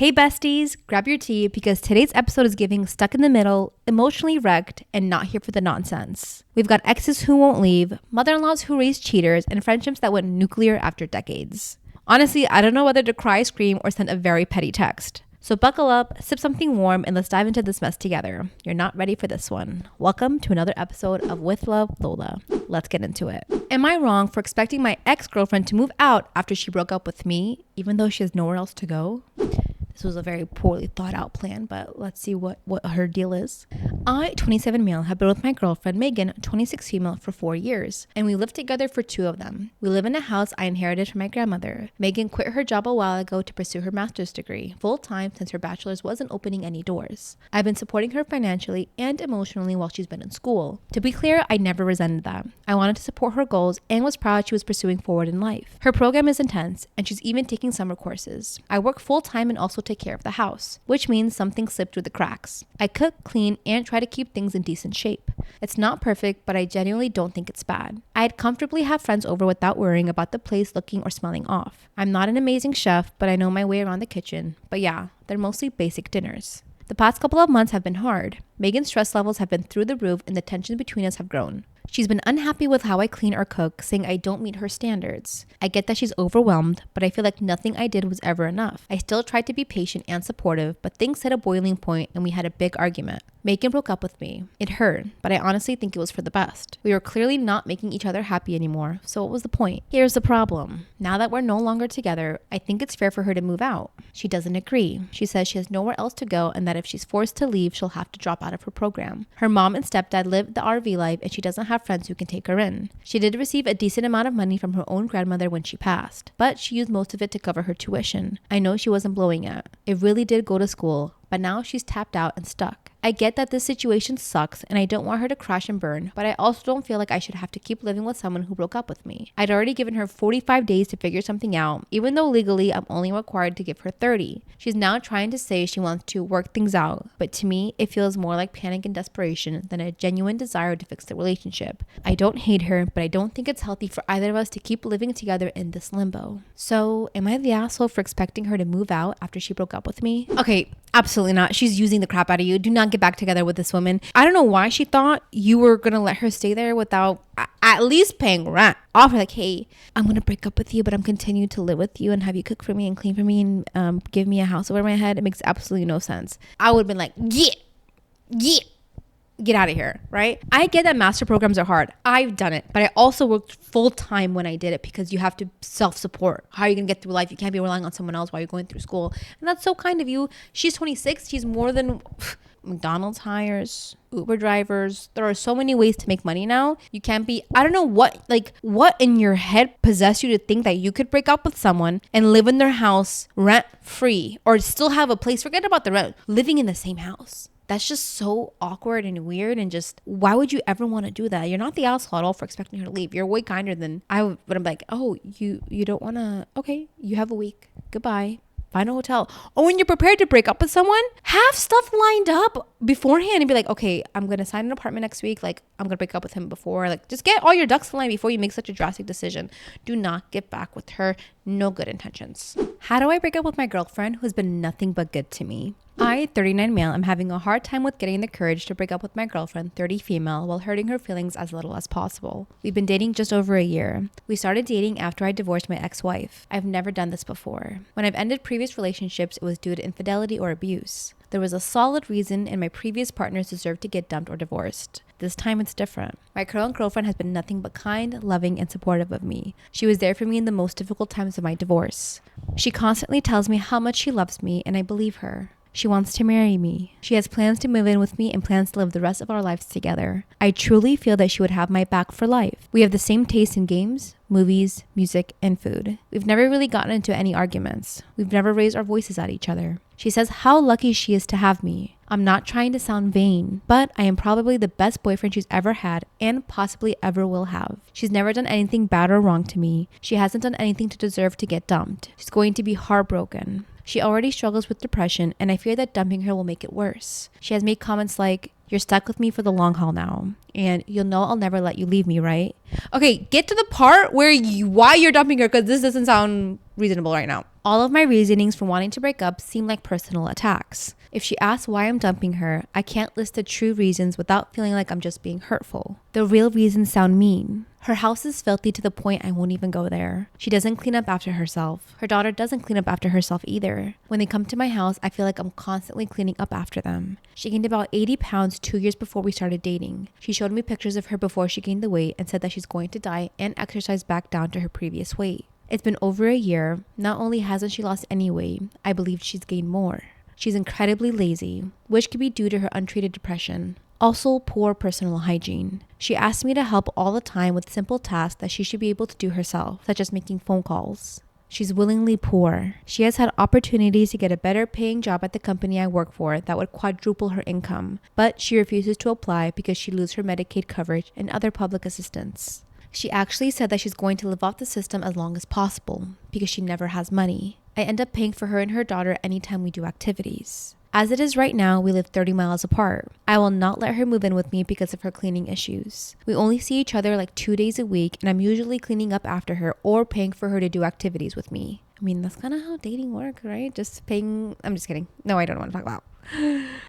Hey besties, grab your tea because today's episode is giving stuck in the middle, emotionally wrecked, and not here for the nonsense. We've got exes who won't leave, mother-in-laws who raise cheaters, and friendships that went nuclear after decades. Honestly, I don't know whether to cry, scream, or send a very petty text. So buckle up, sip something warm, and let's dive into this mess together. You're not ready for this one. Welcome to another episode of With Love, Lola. Let's get into it. Am I wrong for expecting my ex-girlfriend to move out after she broke up with me, even though she has nowhere else to go? This was a very poorly thought out plan, but let's see what her deal is. I, 27 male, have been with my girlfriend Megan, 26 female, for 4 years, and we lived together for 2 of them. We live in a house I inherited from my grandmother. Megan quit her job a while ago to pursue her master's degree, full-time since her bachelor's wasn't opening any doors. I've been supporting her financially and emotionally while she's been in school. To be clear, I never resented that. I wanted to support her goals and was proud she was pursuing forward in life. Her program is intense, and she's even taking summer courses. I work full-time and also take care of the house, which means something slipped through the cracks. I cook, clean, and try to keep things in decent shape. It's not perfect, but I genuinely don't think it's bad. I'd comfortably have friends over without worrying about the place looking or smelling off. I'm not an amazing chef, but I know my way around the kitchen. But yeah, they're mostly basic dinners. The past couple of months have been hard. Megan's stress levels have been through the roof and the tension between us have grown. She's been unhappy with how I clean or cook, saying I don't meet her standards. I get that she's overwhelmed, but I feel like nothing I did was ever enough. I still tried to be patient and supportive, but things hit a boiling point and we had a big argument. Megan broke up with me. It hurt, but I honestly think it was for the best. We were clearly not making each other happy anymore, so what was the point? Here's the problem. Now that we're no longer together, I think it's fair for her to move out. She doesn't agree. She says she has nowhere else to go and that if she's forced to leave, she'll have to drop out of her program. Her mom and stepdad live the RV life and she doesn't have friends who can take her in. She did receive a decent amount of money from her own grandmother when she passed, but she used most of it to cover her tuition. I know she wasn't blowing it. It really did go to school, but now she's tapped out and stuck. I get that this situation sucks and I don't want her to crash and burn, but I also don't feel like I should have to keep living with someone who broke up with me. I'd already given her 45 days to figure something out, even though legally I'm only required to give her 30. She's now trying to say she wants to work things out, but to me, it feels more like panic and desperation than a genuine desire to fix the relationship. I don't hate her, but I don't think it's healthy for either of us to keep living together in this limbo. So, am I the asshole for expecting her to move out after she broke up with me? Okay, absolutely not. She's using the crap out of you. Do not get back together with this woman. I don't know why she thought you were gonna let her stay there without at least paying rent. Offer like, hey, I'm gonna break up with you, but I'm continuing to live with you and have you cook for me and clean for me and give me a house over my head. It makes absolutely no sense. I would have been like, get out of here, right? I get that master programs are hard. I've done it, but I also worked full time when I did it because you have to self-support. How are you gonna get through life? You can't be relying on someone else while you're going through school. And that's so kind of you. She's 26. She's more than McDonald's hires, Uber drivers. There are so many ways to make money now. You can't be, I don't know what in your head possessed you to think that you could break up with someone and live in their house rent free or still have a place. Forget about the rent, living in the same house. That's just so awkward and weird and just, why would you ever want to do that? You're not the asshole at all for expecting her to leave. You're way kinder than I would. But I'm like, oh, you don't want to, okay, you have a week. Goodbye. Find a hotel. Oh, when you're prepared to break up with someone, have stuff lined up beforehand and be like, okay, I'm going to sign an apartment next week. Like, I'm going to break up with him before. Like, just get all your ducks in line before you make such a drastic decision. Do not get back with her. No good intentions. How do I break up with my girlfriend who's been nothing but good to me? I, 39 male, am having a hard time with getting the courage to break up with my girlfriend, 30 female, while hurting her feelings as little as possible. We've been dating just over a year. We started dating after I divorced my ex-wife. I've never done this before. When I've ended previous relationships, it was due to infidelity or abuse. There was a solid reason and my previous partners deserved to get dumped or divorced. This time it's different. My current girlfriend has been nothing but kind, loving, and supportive of me. She was there for me in the most difficult times of my divorce. She constantly tells me how much she loves me and I believe her. She wants to marry me. She has plans to move in with me and plans to live the rest of our lives together. I truly feel that she would have my back for life. We have the same taste in games, movies, music, and food. We've never really gotten into any arguments. We've never raised our voices at each other. She says how lucky she is to have me. I'm not trying to sound vain, but I am probably the best boyfriend she's ever had and possibly ever will have. She's never done anything bad or wrong to me. She hasn't done anything to deserve to get dumped. She's going to be heartbroken. She already struggles with depression and I fear that dumping her will make it worse. She has made comments like, You're stuck with me for the long haul now. And you'll know I'll never let you leave me, right? Okay, get to the part where why you're dumping her, because this doesn't sound reasonable right now. All of my reasonings for wanting to break up seem like personal attacks. If she asks why I'm dumping her, I can't list the true reasons without feeling like I'm just being hurtful. The real reasons sound mean. Her house is filthy to the point I won't even go there. She doesn't clean up after herself. Her daughter doesn't clean up after herself either. When they come to my house, I feel like I'm constantly cleaning up after them. She gained about 80 pounds 2 years before we started dating. She showed me pictures of her before she gained the weight and said that she's going to diet and exercise back down to her previous weight. It's been over a year. Not only hasn't she lost any weight, I believe she's gained more. She's incredibly lazy, which could be due to her untreated depression. Also, poor personal hygiene. She asks me to help all the time with simple tasks that she should be able to do herself, such as making phone calls. She's willingly poor. She has had opportunities to get a better paying job at the company I work for that would quadruple her income, but she refuses to apply because she loses her Medicaid coverage and other public assistance. She actually said that she's going to live off the system as long as possible because she never has money. I end up paying for her and her daughter anytime we do activities. As it is right now, we live 30 miles apart. I will not let her move in with me because of her cleaning issues. We only see each other like 2 days a week, and I'm usually cleaning up after her or paying for her to do activities with me. I mean, that's kind of how dating works, right? Just paying. I'm just kidding. No, I don't want to talk about.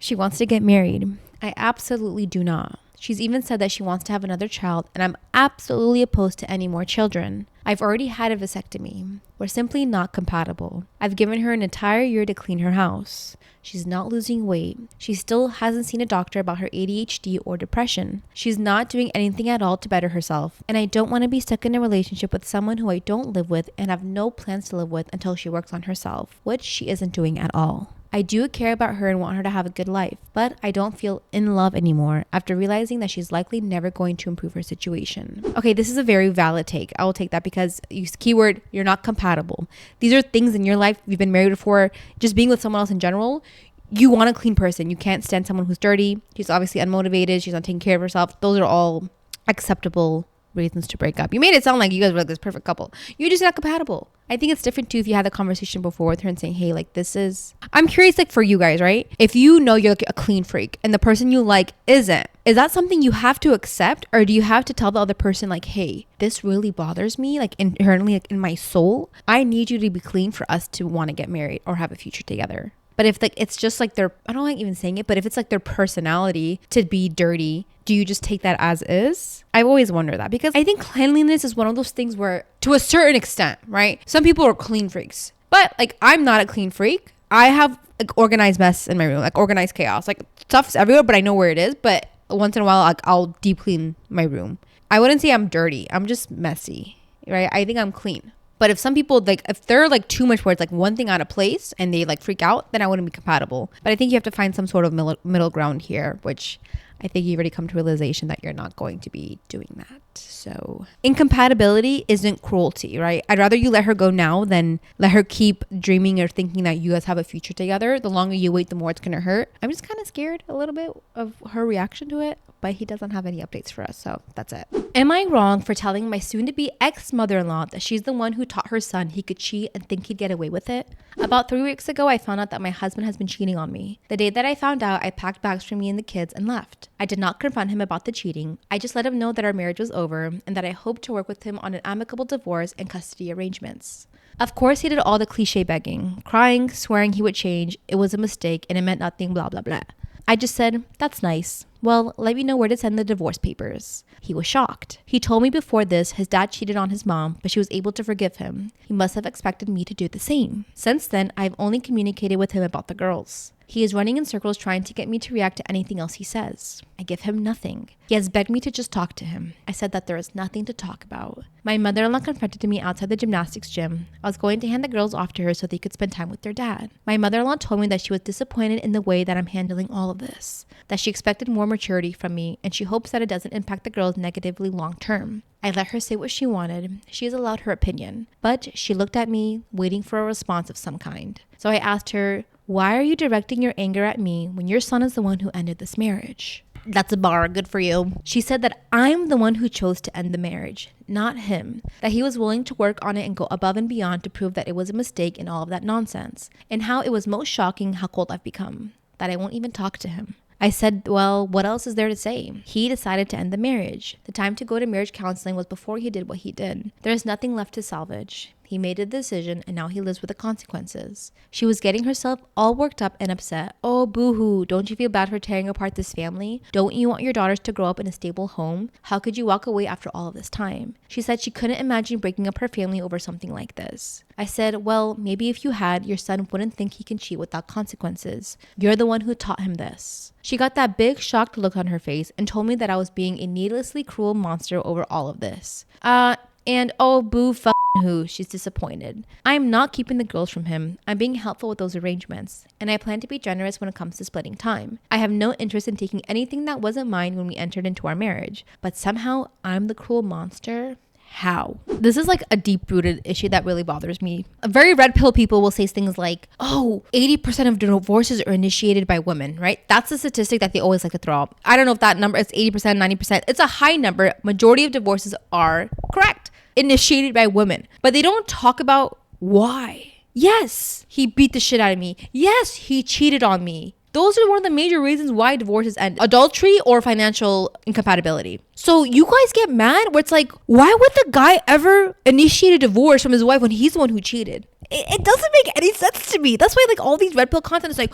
She wants to get married. I absolutely do not. She's even said that she wants to have another child, and I'm absolutely opposed to any more children. I've already had a vasectomy. We're simply not compatible. I've given her an entire year to clean her house. She's not losing weight. She still hasn't seen a doctor about her ADHD or depression. She's not doing anything at all to better herself. And I don't want to be stuck in a relationship with someone who I don't live with and have no plans to live with until she works on herself, which she isn't doing at all. I do care about her and want her to have a good life, but I don't feel in love anymore after realizing that she's likely never going to improve her situation. Okay, this is a very valid take. I will take that because keyword, you're not compatible. These are things in your life you've been married before, just being with someone else in general. You want a clean person. You can't stand someone who's dirty. She's obviously unmotivated. She's not taking care of herself. Those are all acceptable reasons to break up. You made it sound like you guys were like this perfect couple. You're just not compatible. I think it's different too if you had the conversation before with her and saying, hey, like this is, I'm curious, like for you guys, right? If you know you're like a clean freak and the person you like isn't, is that something you have to accept, or do you have to tell the other person like, hey, this really bothers me, like inherently, like in my soul, I need you to be clean for us to want to get married or have a future together? But if like it's just like their, I don't like even saying it, but if it's like their personality to be dirty, do you just take that as is? I've always wondered that, because I think cleanliness is one of those things where, to a certain extent, right? Some people are clean freaks, but like I'm not a clean freak. I have like organized mess in my room, like organized chaos, like stuff's everywhere, but I know where it is. But once in a while, like I'll deep clean my room. I wouldn't say I'm dirty. I'm just messy, right? I think I'm clean. But if some people, like, if they're like too much where it's like one thing out of place and they like freak out, then I wouldn't be compatible. But I think you have to find some sort of middle ground here, which I think you've already come to a realization that you're not going to be doing that. So incompatibility isn't cruelty, right? I'd rather you let her go now than let her keep dreaming or thinking that you guys have a future together. The longer you wait, the more it's going to hurt. I'm just kind of scared a little bit of her reaction to it, but he doesn't have any updates for us. So that's it. Am I wrong for telling my soon-to-be ex-mother-in-law that she's the one who taught her son he could cheat and think he'd get away with it? About 3 weeks ago, I found out that my husband has been cheating on me. The day that I found out, I packed bags for me and the kids and left. I did not confront him about the cheating. I just let him know that our marriage was over and that I hoped to work with him on an amicable divorce and custody arrangements. Of course, he did all the cliche begging, crying, swearing he would change, it was a mistake and it meant nothing, blah, blah, blah. I just said, that's nice. Well, let me know where to send the divorce papers. He was shocked. He told me before this his dad cheated on his mom, but she was able to forgive him. He must have expected me to do the same. Since then, I've only communicated with him about the girls. He is running in circles trying to get me to react to anything else he says. I give him nothing. He has begged me to just talk to him. I said that there is nothing to talk about. My mother-in-law confronted me outside the gymnastics gym. I was going to hand the girls off to her so they could spend time with their dad. My mother-in-law told me that she was disappointed in the way that I'm handling all of this, that she expected more maturity from me, and she hopes that it doesn't impact the girls negatively long term. I let her say what she wanted. She is allowed her opinion, but she looked at me, waiting for a response of some kind. So I asked her, why are you directing your anger at me when your son is the one who ended this marriage? That's a bar. Good for you. She said that I'm the one who chose to end the marriage, not him. That he was willing to work on it and go above and beyond to prove that it was a mistake and all of that nonsense. And how it was most shocking how cold I've become. That I won't even talk to him. I said, well, what else is there to say? He decided to end the marriage. The time to go to marriage counseling was before he did what he did. There's nothing left to salvage. He made a decision and now he lives with the consequences. She was getting herself all worked up and upset. Oh, boo-hoo. Don't you feel bad for tearing apart this family? Don't you want your daughters to grow up in a stable home? How could you walk away after all of this time? She said she couldn't imagine breaking up her family over something like this. I said, well, maybe if you had, your son wouldn't think he can cheat without consequences. You're the one who taught him this. She got that big shocked look on her face and told me that I was being a needlessly cruel monster over all of this. And oh, boo who, she's disappointed. I'm not keeping the girls from him. I'm being helpful with those arrangements, and I plan to be generous when it comes to splitting time. I have no interest in taking anything that wasn't mine when we entered into our marriage, but somehow I'm the cruel monster. How? This is like a deep-rooted issue that really bothers me. Very red pill people will say things like, oh, 80% of divorces are initiated by women, right? That's the statistic that they always like to throw out. I don't know if that number is 80%, 90%. It's a high number. Majority of divorces are correct. Initiated by women. But they don't talk about why. Yes, he beat the shit out of me. Yes, he cheated on me. Those are one of the major reasons why divorces end. Adultery or financial incompatibility. So you guys get mad where it's like, why would the guy ever initiate a divorce from his wife when he's the one who cheated? It doesn't make any sense to me. That's why like all these red pill content is like,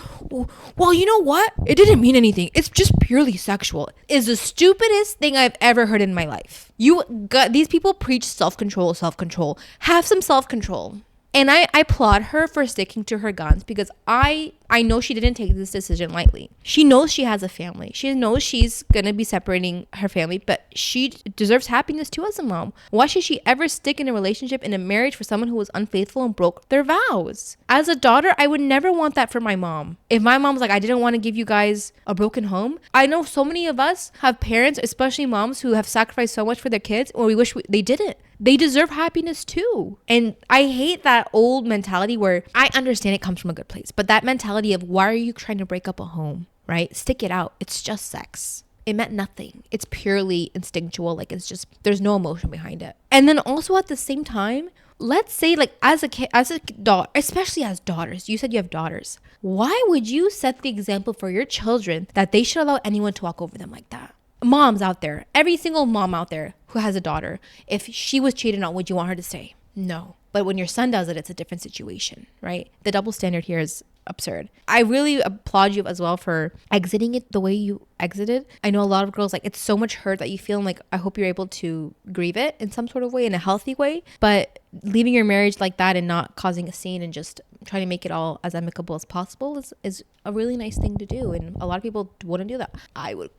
well, you know what? It didn't mean anything. It's just purely sexual. It's the stupidest thing I've ever heard in my life. These people preach self-control. Have some self-control. And I applaud her for sticking to her guns because I know she didn't take this decision lightly. She knows she has a family. She knows she's going to be separating her family, but she deserves happiness too as a mom. Why should she ever stick in a relationship, in a marriage for someone who was unfaithful and broke their vows? As a daughter, I would never want that for my mom. If my mom's like, I didn't want to give you guys a broken home. I know so many of us have parents, especially moms, who have sacrificed so much for their kids or we wish they didn't. They deserve happiness too. And I hate that old mentality where I understand it comes from a good place, but that mentality of why are you trying to break up a home, right? Stick it out. It's just sex. It meant nothing. It's purely instinctual. Like it's just, there's no emotion behind it. And then also at the same time, let's say like as a kid, as a daughter, especially as daughters, you said you have daughters. Why would you set the example for your children that they should allow anyone to walk over them like that? Moms out there, every single mom out there who has a daughter, if she was cheated on, would you want her to stay? No. But when your son does it, it's a different situation, right? The double standard here is absurd. I really applaud you as well for exiting it the way you exited. I know a lot of girls, like, it's so much hurt that you feel like, I hope you're able to grieve it in some sort of way, in a healthy way. But leaving your marriage like that and not causing a scene and just trying to make it all as amicable as possible is a really nice thing to do. And a lot of people wouldn't do that. I would.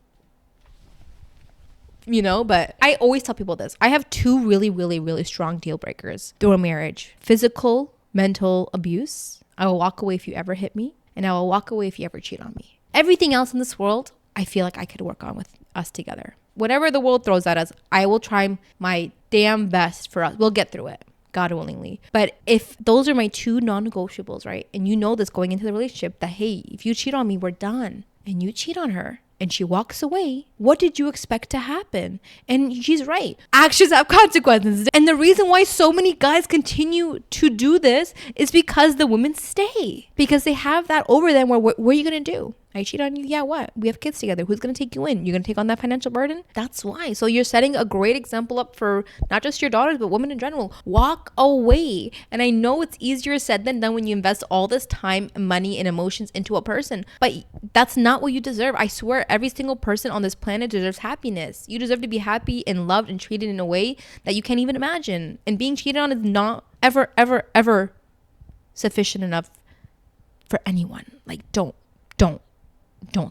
But I always tell people this. I have two really, really, really strong deal breakers through a marriage. Physical, mental abuse. I will walk away if you ever hit me, and I will walk away if you ever cheat on me. Everything else in this world, I feel like I could work on with us together. Whatever the world throws at us, I will try my damn best for us. We'll get through it, God willingly. But if those are my two non-negotiables, right? And you know this going into the relationship, that, hey, if you cheat on me, we're done. And you cheat on her, and she walks away, what did you expect to happen? And she's right. Actions have consequences. And the reason why so many guys continue to do this is because the women stay. Because they have that over them where what are you going to do? I cheat on you? Yeah, what? We have kids together. Who's going to take you in? You're going to take on that financial burden? That's why. So you're setting a great example up for not just your daughters, but women in general. Walk away. And I know it's easier said than done when you invest all this time, money, and emotions into a person. But that's not what you deserve. I swear every single person on this planet deserves happiness. You deserve to be happy and loved and treated in a way that you can't even imagine. And being cheated on is not ever, ever, ever sufficient enough for anyone. Like, don't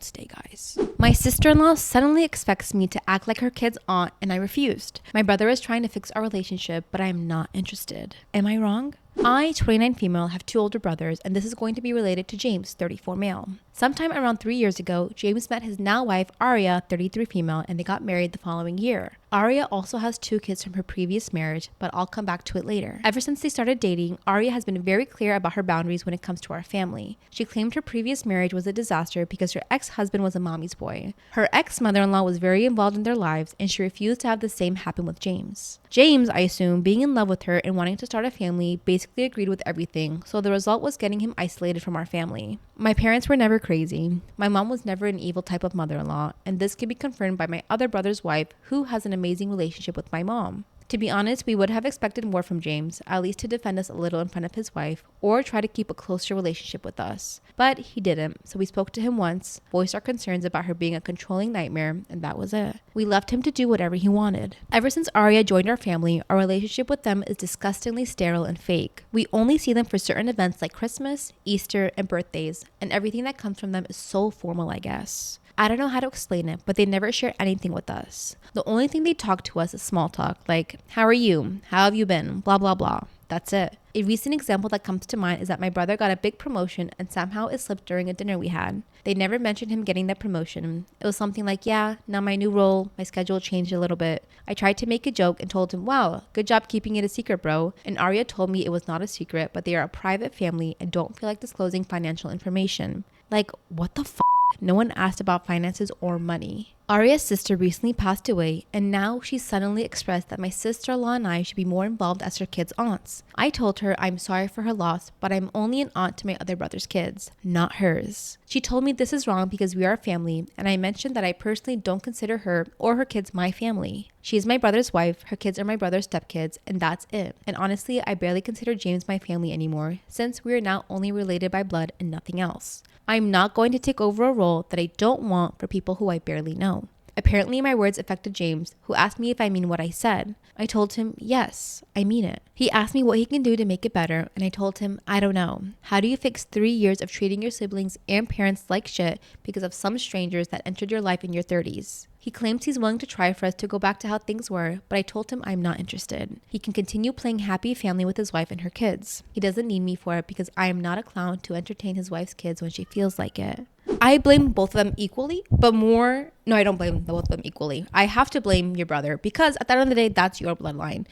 stay, guys. My sister-in-law suddenly expects me to act like her kid's aunt, and I refused. My brother is trying to fix our relationship, but I am not interested. Am I wrong? I, 29 female, have two older brothers, and this is going to be related to James, 34 male. Sometime around 3 years ago, James met his now wife, Aria, 33 female, and they got married the following year. Aria also has 2 kids from her previous marriage, but I'll come back to it later. Ever since they started dating, Aria has been very clear about her boundaries when it comes to our family. She claimed her previous marriage was a disaster because her ex-husband was a mommy's boy. Her ex-mother-in-law was very involved in their lives, and she refused to have the same happen with James. James, I assume, being in love with her and wanting to start a family, basically agreed with everything, so the result was getting him isolated from our family. My parents were never crazy. My mom was never an evil type of mother-in-law, and this can be confirmed by my other brother's wife, who has an amazing relationship with my mom. To be honest, we would have expected more from James, at least to defend us a little in front of his wife, or try to keep a closer relationship with us. But he didn't, so we spoke to him once, voiced our concerns about her being a controlling nightmare, and that was it. We left him to do whatever he wanted. Ever since Arya joined our family, our relationship with them is disgustingly sterile and fake. We only see them for certain events like Christmas, Easter, and birthdays, and everything that comes from them is so formal, I guess. I don't know how to explain it, but they never share anything with us. The only thing they talk to us is small talk, like, how are you? How have you been? Blah, blah, blah. That's it. A recent example that comes to mind is that my brother got a big promotion and somehow it slipped during a dinner we had. They never mentioned him getting that promotion. It was something like, yeah, now my new role, my schedule changed a little bit. I tried to make a joke and told him, wow, good job keeping it a secret, bro. And Arya told me it was not a secret, but they are a private family and don't feel like disclosing financial information. Like, what the f***? No one asked about finances or money. Arya's sister recently passed away, and now she suddenly expressed that my sister-in-law and I should be more involved as her kids' aunts. I told her I'm sorry for her loss, but I'm only an aunt to my other brother's kids, not hers. She told me this is wrong because we are a family, and I mentioned that I personally don't consider her or her kids my family. She is my brother's wife, her kids are my brother's stepkids, and that's it. And honestly, I barely consider James my family anymore, since we are now only related by blood and nothing else. I'm not going to take over a role that I don't want for people who I barely know. Apparently, my words affected James, who asked me if I mean what I said. I told him, yes, I mean it. He asked me what he can do to make it better, and I told him, I don't know. How do you fix 3 years of treating your siblings and parents like shit because of some strangers that entered your life in your 30s? He claims he's willing to try for us to go back to how things were, but I told him I'm not interested. He can continue playing happy family with his wife and her kids. He doesn't need me for it because I am not a clown to entertain his wife's kids when she feels like it. I blame both of them equally, but no, I don't blame both of them equally. I have to blame your brother because at the end of the day, that's your bloodline.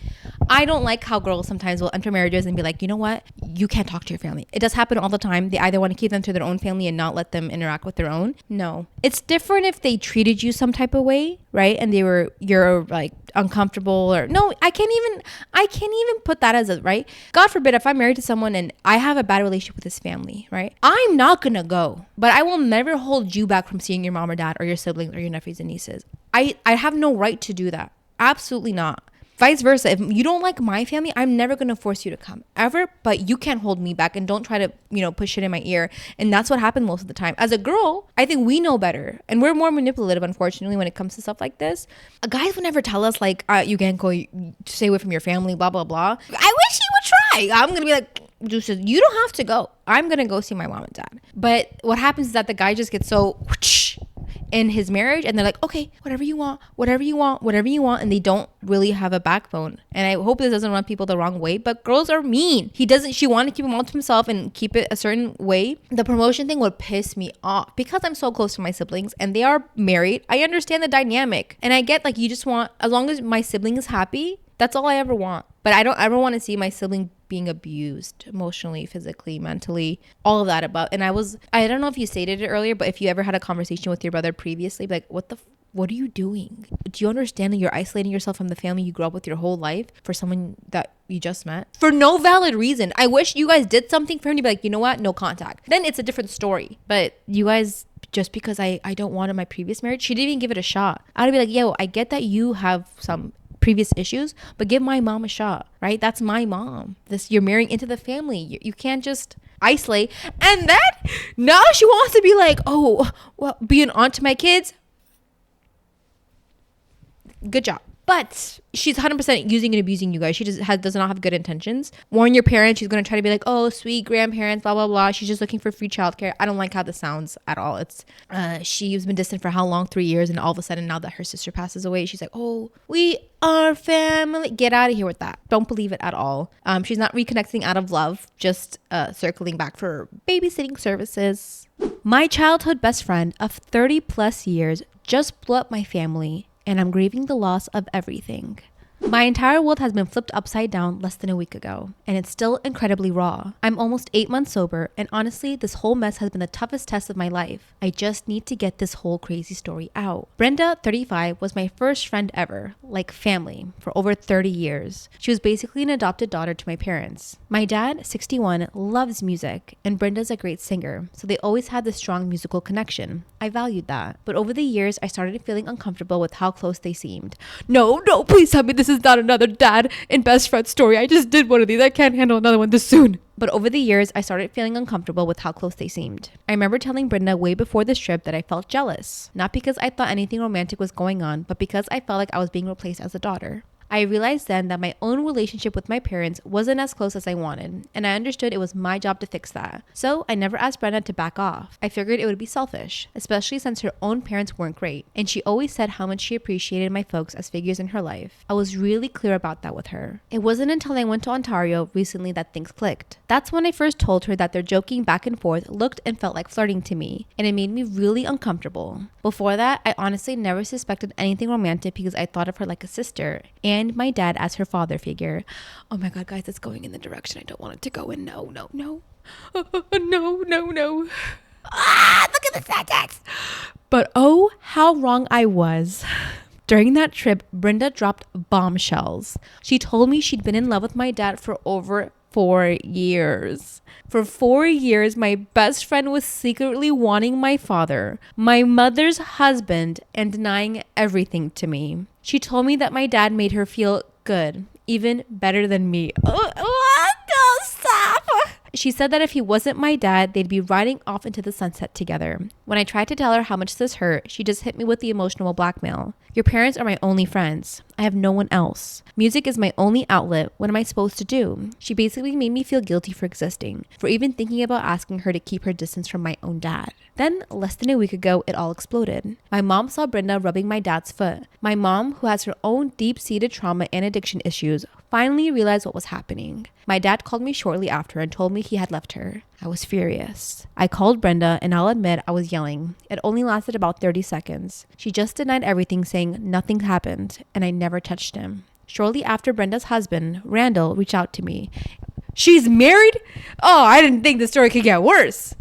I don't like how girls sometimes will enter marriages and be like, you know what? You can't talk to your family. It does happen all the time. They either want to keep them to their own family and not let them interact with their own. No. It's different if they treated you some type of way, right? And you're like uncomfortable or no, I can't even put that as a, right? God forbid if I'm married to someone and I have a bad relationship with his family, right? I'm not gonna go, but I will never hold you back from seeing your mom or dad or your siblings or your nephews and nieces. I have no right to do that. Absolutely not. Vice versa. If you don't like my family, I'm never going to force you to come ever, but you can't hold me back and don't try to, push shit in my ear. And that's what happened most of the time. As a girl, I think we know better and we're more manipulative, unfortunately, when it comes to stuff like this. Guys would never tell us like, you can't go, stay away from your family, blah, blah, blah. I wish he would try. I'm going to be like, you don't have to go. I'm going to go see my mom and dad. But what happens is that the guy just gets so in his marriage and they're like, okay, whatever you want, and they don't really have a backbone. And I hope this doesn't run people the wrong way, but girls are mean. She wanted to keep him all to himself and keep it a certain way. The promotion thing would piss me off because I'm so close to my siblings and they are married. I understand the dynamic and I get like you just want, as long as my sibling is happy, that's all I ever want. But I don't ever want to see my sibling being abused emotionally, physically, mentally, all of that and I don't know if you stated it earlier, but if you ever had a conversation with your brother previously, like, what are you doing? Do you understand that you're isolating yourself from the family you grew up with your whole life for someone that you just met? For no valid reason. I wish you guys did something for him to be like, you know what? No contact. Then it's a different story. But you guys, just because I don't want in my previous marriage, she didn't even give it a shot. I'd be like, yo, I get that you have some previous issues, but give my mom a shot, right? That's my mom. You're marrying into the family. You can't just isolate. And then now she wants to be like, oh, well, be an aunt to my kids. Good job. But she's 100% using and abusing you guys. She does not have good intentions. Warn your parents. She's going to try to be like, oh, sweet grandparents, blah, blah, blah. She's just looking for free childcare. I don't like how this sounds at all. It's she's been distant for how long? 3 years. And all of a sudden, now that her sister passes away, she's like, oh, we are family. Get out of here with that. Don't believe it at all. She's not reconnecting out of love, just circling back for babysitting services. My childhood best friend of 30 plus years just blew up my family. And I'm grieving the loss of everything. My entire world has been flipped upside down less than a week ago, and it's still incredibly raw. I'm almost 8 months sober, and honestly, this whole mess has been the toughest test of my life. I just need to get this whole crazy story out. Brenda, 35, was my first friend ever, like family, for over 30 years. She was basically an adopted daughter to my parents. My dad, 61, loves music, and Brenda's a great singer, so they always had this strong musical connection. I valued that. But over the years, I started feeling uncomfortable with how close they seemed. No, please tell me this is not another dad and best friend story. I just did one of these. I can't handle another one this soon. But over the years, I started feeling uncomfortable with how close they seemed. I remember telling Brenda way before this trip that I felt jealous. Not because I thought anything romantic was going on, but because I felt like I was being replaced as a daughter. I realized then that my own relationship with my parents wasn't as close as I wanted, and I understood it was my job to fix that. So I never asked Brenda to back off. I figured it would be selfish, especially since her own parents weren't great, and she always said how much she appreciated my folks as figures in her life. I was really clear about that with her. It wasn't until I went to Ontario recently that things clicked. That's when I first told her that their joking back and forth looked and felt like flirting to me, and it made me really uncomfortable. Before that, I honestly never suspected anything romantic because I thought of her like a sister, and my dad as her father figure. Oh my god, guys, it's going in the direction I don't want it to go in. No. No. Look at the sentence. But oh, how wrong I was. During that trip, Brenda dropped bombshells. She told me she'd been in love with my dad for over 4 years. For 4 years, my best friend was secretly wanting my father, my mother's husband, and denying everything to me. She told me that my dad made her feel good, even better than me. What? No, stop. She said that if he wasn't my dad, they'd be riding off into the sunset together. When I tried to tell her how much this hurt, she just hit me with the emotional blackmail. Your parents are my only friends. I have no one else. Music is my only outlet. What am I supposed to do? She basically made me feel guilty for existing, for even thinking about asking her to keep her distance from my own dad. Then, less than a week ago, it all exploded. My mom saw Brenda rubbing my dad's foot. My mom, who has her own deep-seated trauma and addiction issues, finally realized what was happening. My dad called me shortly after and told me he had left her. I was furious. I called Brenda, and I'll admit I was yelling. It only lasted about 30 seconds. She just denied everything, saying nothing happened, and I never touched him. Shortly after, Brenda's husband, Randall, reached out to me. She's married? Oh, I didn't think the story could get worse.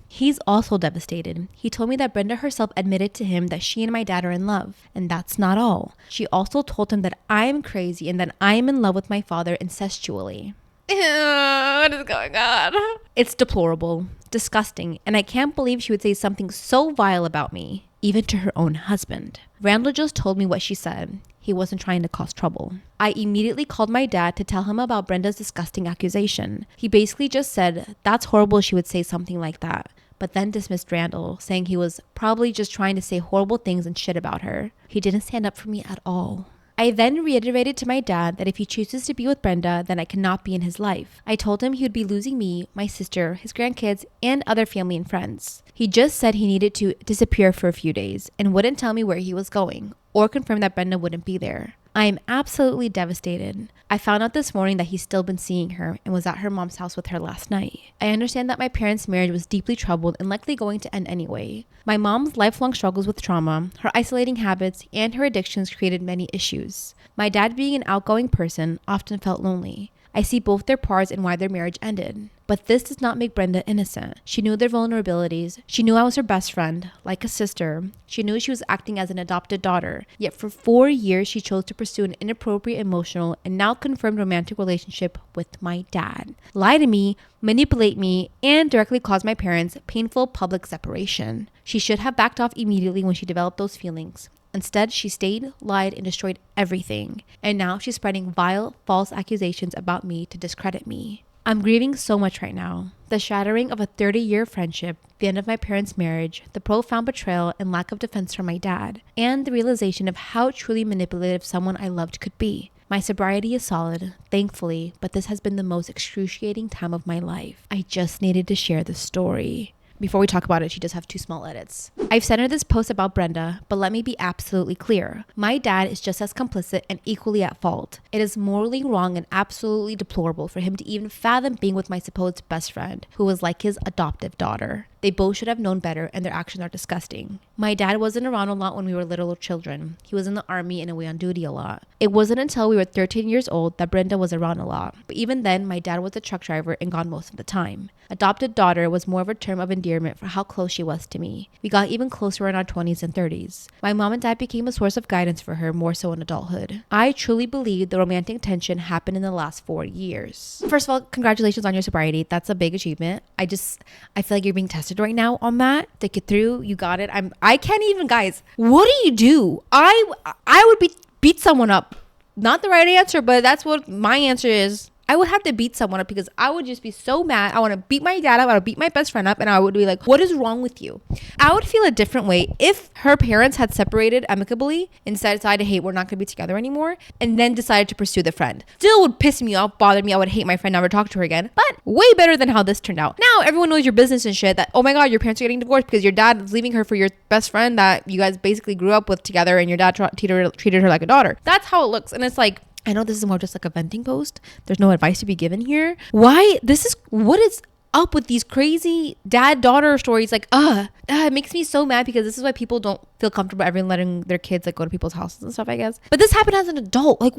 He's also devastated. He told me that Brenda herself admitted to him that she and my dad are in love. And that's not all. She also told him that I am crazy and that I am in love with my father incestually. What is going on? It's deplorable, disgusting, and I can't believe she would say something so vile about me, even to her own husband. Randall just told me what she said. He wasn't trying to cause trouble. I immediately called my dad to tell him about Brenda's disgusting accusation. He basically just said, that's horrible she would say something like that, but then dismissed Randall, saying he was probably just trying to say horrible things and shit about her. He didn't stand up for me at all. I then reiterated to my dad that if he chooses to be with Brenda, then I cannot be in his life. I told him he would be losing me, my sister, his grandkids, and other family and friends. He just said he needed to disappear for a few days and wouldn't tell me where he was going or confirm that Brenda wouldn't be there. I am absolutely devastated. I found out this morning that he's still been seeing her and was at her mom's house with her last night. I understand that my parents' marriage was deeply troubled and likely going to end anyway. My mom's lifelong struggles with trauma, her isolating habits, and her addictions created many issues. My dad, being an outgoing person, often felt lonely. I see both their parts and why their marriage ended. But this does not make Brenda innocent. She knew their vulnerabilities. She knew I was her best friend, like a sister. She knew she was acting as an adopted daughter. Yet for 4 years, she chose to pursue an inappropriate, emotional, and now confirmed romantic relationship with my dad. Lie to me, manipulate me, and directly cause my parents painful public separation. She should have backed off immediately when she developed those feelings. Instead, she stayed, lied, and destroyed everything. And now she's spreading vile, false accusations about me to discredit me. I'm grieving so much right now. The shattering of a 30-year friendship, the end of my parents' marriage, the profound betrayal and lack of defense from my dad, and the realization of how truly manipulative someone I loved could be. My sobriety is solid, thankfully, but this has been the most excruciating time of my life. I just needed to share the story. Before we talk about it, she does have 2 small edits. I've sent her this post about Brenda, but let me be absolutely clear. My dad is just as complicit and equally at fault. It is morally wrong and absolutely deplorable for him to even fathom being with my supposed best friend, who was like his adoptive daughter. They both should have known better, and their actions are disgusting. My dad wasn't around a lot when we were little children. He was in the army and away on duty a lot. It wasn't until we were 13 years old that Brenda was around a lot. But even then, my dad was a truck driver and gone most of the time. Adopted daughter was more of a term of endearment for how close she was to me. We got even closer in our 20s and 30s. My mom and dad became a source of guidance for her more so in adulthood. I truly believe the romantic tension happened in the last 4 years. First of all, congratulations on your sobriety. That's a big achievement. I feel like you're being tested right now on that. Take it through. You got it. I can't even, guys. What do you do? I would beat someone up. Not the right answer, but that's what my answer is. I would have to beat someone up because I would just be so mad. I want to beat my dad up. I would beat my best friend up, and I would be like, what is wrong with you? I would feel a different way if her parents had separated amicably and decided, hey, we're not going to be together anymore, and then decided to pursue the friend. Still would piss me off, bother me. I would hate my friend, never talk to her again. But way better than how this turned out. Now everyone knows your business and shit that, oh my God, your parents are getting divorced because your dad is leaving her for your best friend that you guys basically grew up with together, and your dad treated her like a daughter. That's how it looks. And it's like, I know this is more just like a venting post. There's no advice to be given here. What is up with these crazy dad-daughter stories? Like, it makes me so mad because this is why people don't feel comfortable ever letting their kids like go to people's houses and stuff, I guess. But this happened as an adult. Like,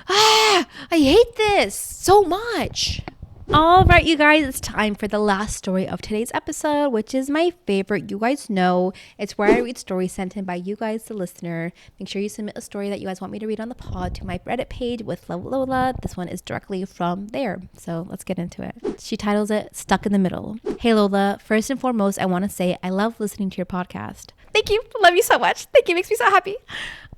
I hate this so much. All right, you guys, it's time for the last story of today's episode, which is my favorite. You guys know it's where I read stories sent in by you guys, the listener. Make sure you submit a story that you guys want me to read on the pod to my Reddit page with Lola. This one is directly from there. So let's get into it. She titles it Stuck in the Middle. Hey, Lola. First and foremost, I want to say I love listening to your podcast. Thank you. Love you so much. Thank you. Makes me so happy.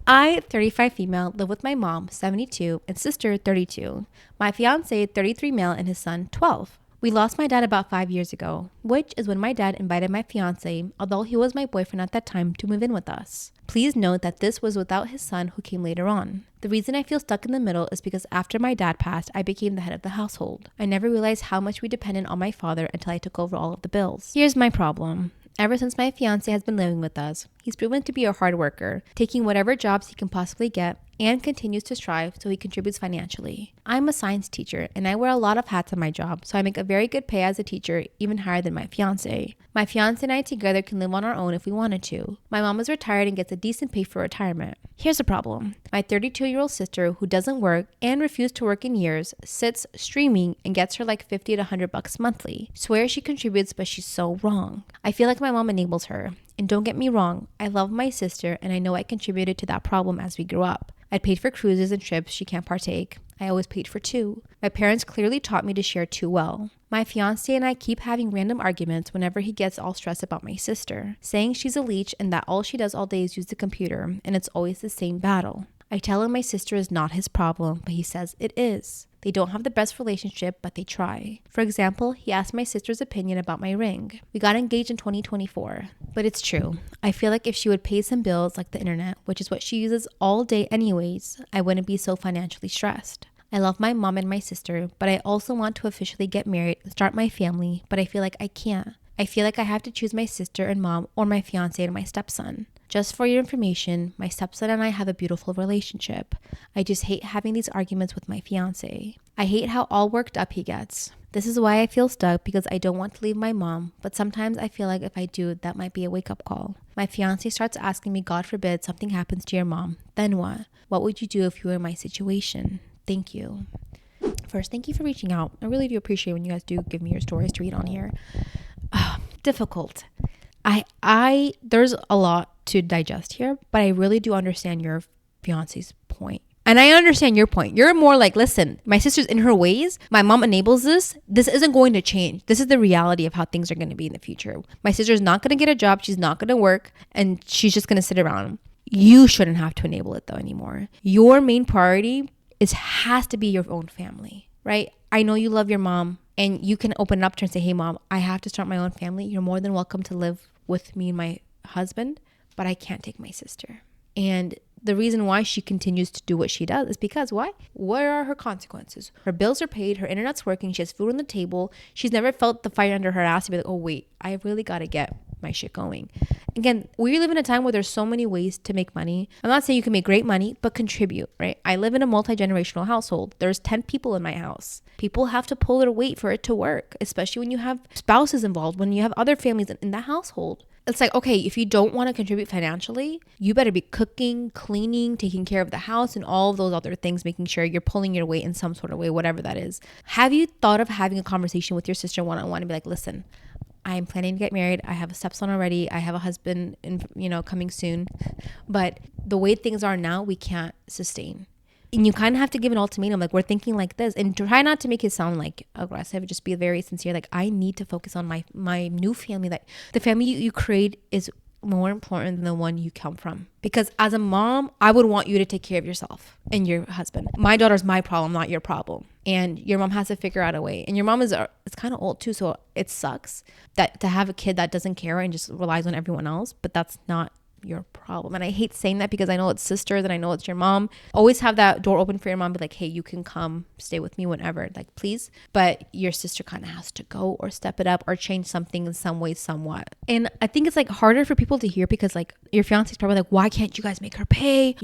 I, 35 female, live with my mom, 72, and sister, 32. My fiance, 33 male, and his son, 12. We lost my dad about 5 years ago, which is when my dad invited my fiance, although he was my boyfriend at that time, to move in with us. Please note that this was without his son, who came later on. The reason I feel stuck in the middle is because after my dad passed, I became the head of the household. I never realized how much we depended on my father until I took over all of the bills. Here's my problem. Ever since my fiance has been living with us, he's proven to be a hard worker, taking whatever jobs he can possibly get, and continues to strive so he contributes financially. I'm a science teacher and I wear a lot of hats on my job, so I make a very good pay as a teacher, even higher than my fiance. My fiance and I together can live on our own if we wanted to. My mom is retired and gets a decent pay for retirement. Here's the problem. My 32-year-old sister, who doesn't work and refused to work in years, sits streaming and gets her like $50 to $100 monthly. Swears she contributes, but she's so wrong. I feel like my mom enables her. And don't get me wrong, I love my sister and I know I contributed to that problem as we grew up. I paid for cruises and trips she can't partake. I always paid for 2. My parents clearly taught me to share too well. My fiance and I keep having random arguments whenever he gets all stressed about my sister, saying she's a leech and that all she does all day is use the computer, and it's always the same battle. I tell him my sister is not his problem, but he says it is. They don't have the best relationship, but they try. For example, he asked my sister's opinion about my ring. We got engaged in 2024, but it's true. I feel like if she would pay some bills like the internet, which is what she uses all day anyways, I wouldn't be so financially stressed. I love my mom and my sister, but I also want to officially get married and start my family, but I feel like I can't. I feel like I have to choose my sister and mom or my fiance and my stepson. Just for your information, my stepson and I have a beautiful relationship. I just hate having these arguments with my fiance. I hate how all worked up he gets. This is why I feel stuck, because I don't want to leave my mom, but sometimes I feel like if I do, that might be a wake-up call. My fiance starts asking me, God forbid something happens to your mom, then what? What would you do if you were in my situation? Thank you. First, thank you for reaching out. I really do appreciate when you guys do give me your stories to read on here. Difficult. There's a lot to digest here, but I really do understand your fiance's point. And I understand your point. You're more like, listen, my sister's in her ways. My mom enables this. This isn't going to change. This is the reality of how things are going to be in the future. My sister's not going to get a job. She's not going to work. And she's just going to sit around. You shouldn't have to enable it though anymore. Your main priority has to be your own family, right? I know you love your mom and you can open it up to her and say, hey mom, I have to start my own family. You're more than welcome to live with me and my husband, but I can't take my sister. And the reason why she continues to do what she does is because why? What are her consequences? Her bills are paid, her internet's working, she has food on the table. She's never felt the fire under her ass to be like, oh wait, I really got to get my shit going. Again, we live in a time where there's so many ways to make money. I'm not saying you can make great money, but contribute, right? I live in a multi-generational household. There's 10 people in my house. People have to pull their weight for it to work, especially when you have spouses involved, when you have other families in that household. It's like, okay, if you don't want to contribute financially, you better be cooking, cleaning, taking care of the house and all of those other things, making sure you're pulling your weight in some sort of way, whatever that is. Have you thought of having a conversation with your sister one-on-one and be like, listen, I'm planning to get married. I have a stepson already. I have a husband coming soon. But the way things are now, we can't sustain. And you kind of have to give an ultimatum, like, we're thinking like this, and try not to make it sound like aggressive. Just be very sincere. Like, I need to focus on my new family. That the family you create is more important than the one you come from. Because as a mom, I would want you to take care of yourself and your husband. My daughter's my problem, not your problem. And your mom has to figure out a way. And your mom is kind of old too, so it sucks that to have a kid that doesn't care and just relies on everyone else. But that's not your problem. And I hate saying that because I know it's sisters and I know it's your mom. Always have that door open for your mom. Be like, hey, you can come stay with me whenever, like, please. But your sister kind of has to go or step it up or change something in some way, somewhat. And I think it's like harder for people to hear because like your fiance's probably like, why can't you guys make her pay?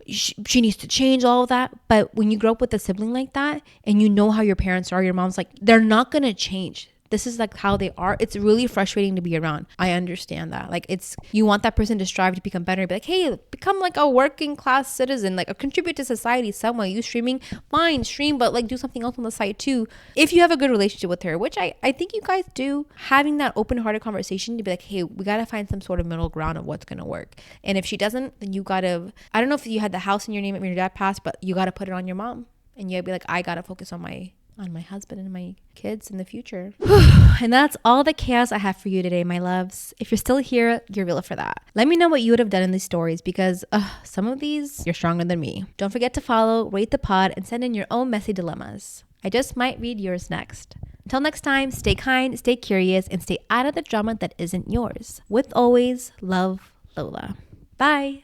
She needs to change, all of that. But when you grow up with a sibling like that and you know how your parents are, your mom's like, they're not going to change. This is like how they are. It's really frustrating to be around. I understand that. Like, you want that person to strive to become better. Be like, hey, become like a working class citizen, like contribute to society some way. You streaming, fine, stream, but like do something else on the side too. If you have a good relationship with her, which I think you guys do, having that open-hearted conversation to be like, hey, we got to find some sort of middle ground of what's going to work. And if she doesn't, then you got to, I don't know if you had the house in your name when your dad passed, but you got to put it on your mom. And you'd be like, I got to focus on my husband and my kids in the future. And that's all the chaos I have for you today, my loves. If you're still here, you're real for that. Let me know what you would have done in these stories because some of these, you're stronger than me. Don't forget to follow, rate the pod, and send in your own messy dilemmas. I just might read yours next. Until next time, stay kind, stay curious, and stay out of the drama that isn't yours. With always, love, Lola. Bye.